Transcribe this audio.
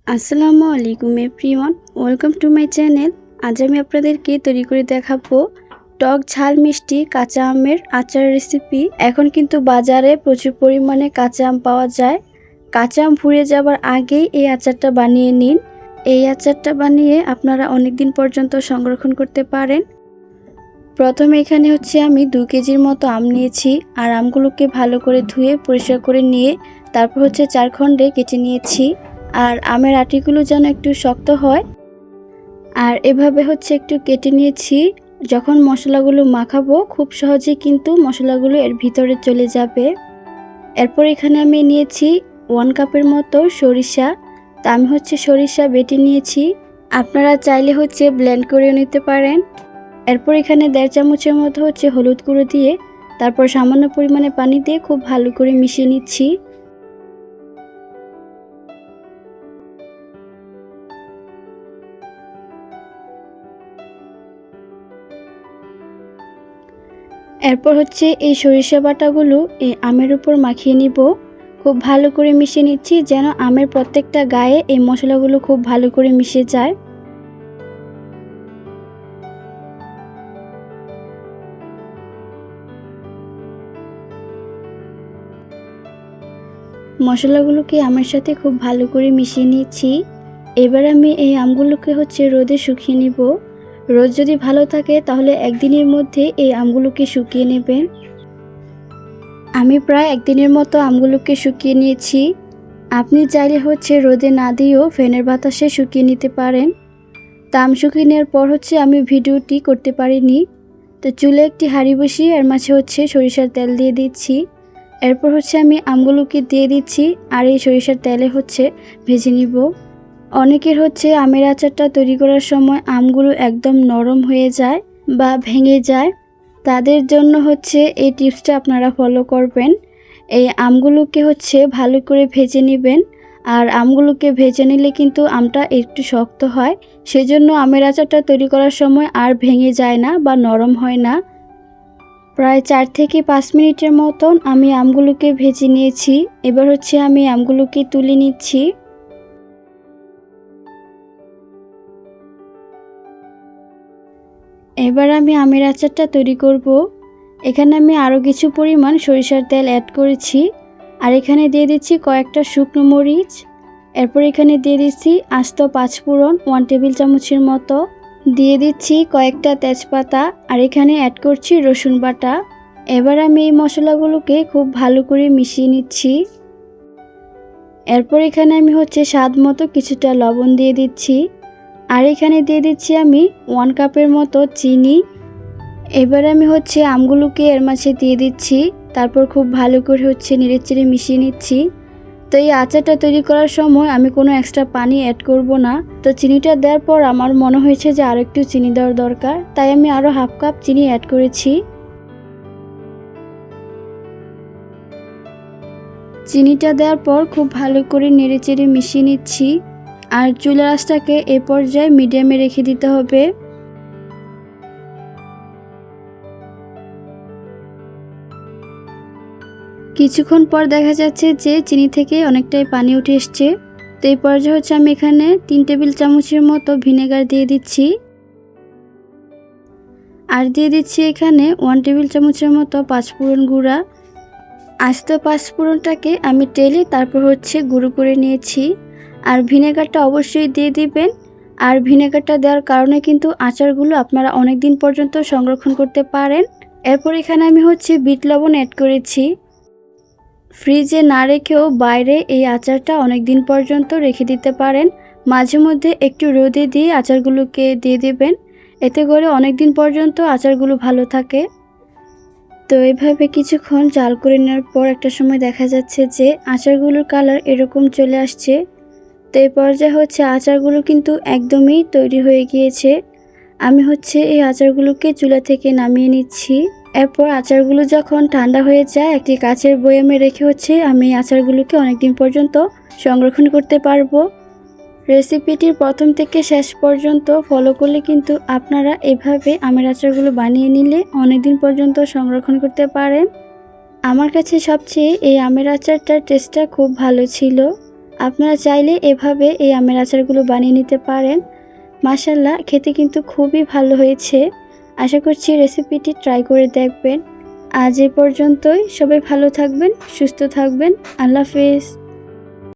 আসসালামু আলাইকুম everyone, welcome to my channel. আজ আমি আপনাদেরকে তৈরি করে দেখাবো টক ঝাল মিষ্টি কাঁচা আমের আচার রেসিপি। এখন কিন্তু বাজারে প্রচুর পরিমাণে কাঁচা আম পাওয়া যায়। কাঁচা আম ফুরিয়ে যাবার আগেই এই আচারটা বানিয়ে নিন। এই আচারটা বানিয়ে আপনারা অনেক দিন পর্যন্ত সংরক্ষণ করতে পারেন। প্রথমে এখানে আমি 2 কেজির মতো আম নিয়েছি, আর আমগুলোকে ভালো করে ধুয়ে পরিষ্কার করে নিয়ে তারপর 4 খণ্ডে কেটে নিয়েছি। আর আমের আটিগুলো যেন একটু শক্ত হয়, আর এভাবে একটু কেটে নিয়েছি। যখন মশলাগুলো মাখাবো খুব সহজেই কিন্তু মশলাগুলো এর ভিতরে চলে যাবে। এরপর এখানে আমি নিয়েছি 1 কাপের মতো সরিষা। তা আমি সরিষা বেটে নিয়েছি, আপনারা চাইলে ব্লেন্ড করে নিতে পারেন। এরপর এখানে 1.5 চামচের মতো হলুদ গুঁড়ো দিয়ে তারপর সামান্য পরিমাণে পানি দিয়ে খুব ভালো করে মিশিয়ে নিচ্ছি। এরপর এই সরিষা বাটাগুলো এই আমের উপর মাখিয়ে নিব। খুব ভালো করে মিশিয়ে নিচ্ছি যেন আমের প্রত্যেকটা গায়ে এই মশলাগুলো খুব ভালো করে মিশে যায়। মশলাগুলোকে আমের সাথে খুব ভালো করে মিশিয়ে নিয়েছি। এবার আমি এই আমগুলোকে রোদে শুকিয়ে নিব। রোদ যদি ভালো থাকে তাহলে একদিনের মধ্যে এই আমগুলোকে শুকিয়ে নেবেন। আমি প্রায় একদিনের মতো আমগুলোকে শুকিয়ে নিয়েছি। আপনি চাইলে রোদে না দিয়েও ফ্যানের বাতাসে শুকিয়ে নিতে পারেন। তা আম শুকিয়ে নেওয়ার পর আমি ভিডিওটি করতে পারিনি, তো চুলে একটি হাঁড়ি বসিয়ে এর মাঝে সরিষার তেল দিয়ে দিচ্ছি। এরপর আমি আমগুলোকে দিয়ে দিচ্ছি, আর এই সরিষার তেলে ভেজে নিব। অনেকের আমের আচারটা তৈরি করার সময় আমগুলো একদম নরম হয়ে যায় বা ভেঙে যায়। তাদের জন্য এই টিপসটা আপনারা ফলো করবেন। এই আমগুলোকে ভালো করে ভেজে নেবেন, আর আমগুলোকে ভেজে নিলে কিন্তু আমটা একটু শক্ত হয়, সেজন্য আমের আচারটা তৈরি করার সময় আর ভেঙে যায় না বা নরম হয় না। প্রায় 4 থেকে 5 মিনিটের মতন আমি আমগুলোকে ভেজে নিয়েছি। এবার আমি আমগুলোকে তুলে নিচ্ছি। এবার আমি আমের আচারটা তৈরি করব। এখানে আমি আরও কিছু পরিমাণ সরিষার তেল অ্যাড করেছি, আর এখানে দিয়ে দিচ্ছি কয়েকটা শুকনো মরিচ। এরপর এখানে দিয়ে দিচ্ছি আস্ত 5 ফোড়ন 1 টেবিল চামচের মতো, দিয়ে দিচ্ছি কয়েকটা তেজপাতা, আর এখানে অ্যাড করছি রসুন বাটা। এবার আমি এই মশলাগুলোকে খুব ভালো করে মিশিয়ে নিচ্ছি। এরপর এখানে আমি স্বাদ মতো কিছুটা লবণ দিয়ে দিচ্ছি, আর এখানে দিয়ে দিচ্ছি আমি 1 কাপের মতো চিনি। এবার আমি আমগুলোকে এর মাঝে দিয়ে দিচ্ছি, তারপর খুব ভালো করে নেড়েচেড়ে মিশিয়ে নিচ্ছি। তো এই আচারটা তৈরি করার সময় আমি কোনো এক্সট্রা পানি অ্যাড করব না। তো চিনিটা দেওয়ার পর আমার মনে হয়েছে যে আরও একটু চিনি দেওয়ার দরকার, তাই আমি আরও হাফ কাপ চিনি অ্যাড করেছি। চিনিটা দেওয়ার পর খুব ভালো করে নেড়েচেড়ে মিশিয়ে নিচ্ছি, আর চুলার আঁচটাকে এ পর্যায়ে মিডিয়ামে রেখে দিতে হবে। কিছুক্ষণ পর দেখা যাচ্ছে যে চিনি থেকে অনেকটাই পানি উঠে এসছে। তো এই পর্যায়ে আমি এখানে 3 টেবিল চামচের মতো ভিনেগার দিয়ে দিচ্ছি, আর দিয়ে দিচ্ছি এখানে 1 টেবিল চামচের মতো 5 ফোড়ন গুঁড়া। আস্ত 5 ফোড়নটাকে আমি টেলে তারপর গুঁড়ো করে নিয়েছি। আর ভিনেগারটা অবশ্যই দিয়ে দিবেন, আর ভিনেগারটা দেওয়ার কারণে কিন্তু আচারগুলো আপনারা অনেক দিন পর্যন্ত সংরক্ষণ করতে পারেন। এরপর এখানে আমি বিট লবণ অ্যাড করেছি। ফ্রিজে না রেখেও বাইরে এই আচারটা অনেক দিন পর্যন্ত রেখে দিতে পারেন। মাঝে মধ্যে একটু রোদে দিয়ে আচারগুলোকে দিয়ে দেবেন, এতে করে অনেক দিন পর্যন্ত আচারগুলো ভালো থাকে। তো এভাবে কিছুক্ষণ জাল করে নেওয়ার পর একটা সময় দেখা যাচ্ছে যে আচারগুলোর কালার এরকম চলে আসছে। তো এই পর্যায়ে আচারগুলো কিন্তু একদমই তৈরি হয়ে গিয়েছে। আমি এই আচারগুলোকে চুলা থেকে নামিয়ে নিচ্ছি। এরপর আচারগুলো যখন ঠান্ডা হয়ে যায় একটি কাচের বয়ামে রেখে আমি আচারগুলোকে অনেকদিন পর্যন্ত সংরক্ষণ করতে পারবো। রেসিপিটির প্রথম থেকে শেষ পর্যন্ত ফলো করলে কিন্তু আপনারা এভাবে আমের আচারগুলো বানিয়ে নিলে অনেকদিন পর্যন্ত সংরক্ষণ করতে পারেন। আমার কাছে সবচেয়ে এই আমের আচারটার টেস্টটা খুব ভালো ছিল। আপনারা চাইলে এভাবে এই আমের আচারগুলো বানিয়ে নিতে পারেন। মাশাআল্লাহ, খেতে কিন্তু খুবই ভালো হয়েছে। আশা করছি রেসিপিটি ট্রাই করে দেখবেন। আজ এ পর্যন্তই। সবাই ভালো থাকবেন, সুস্থ থাকবেন। আল্লাহ হাফেজ।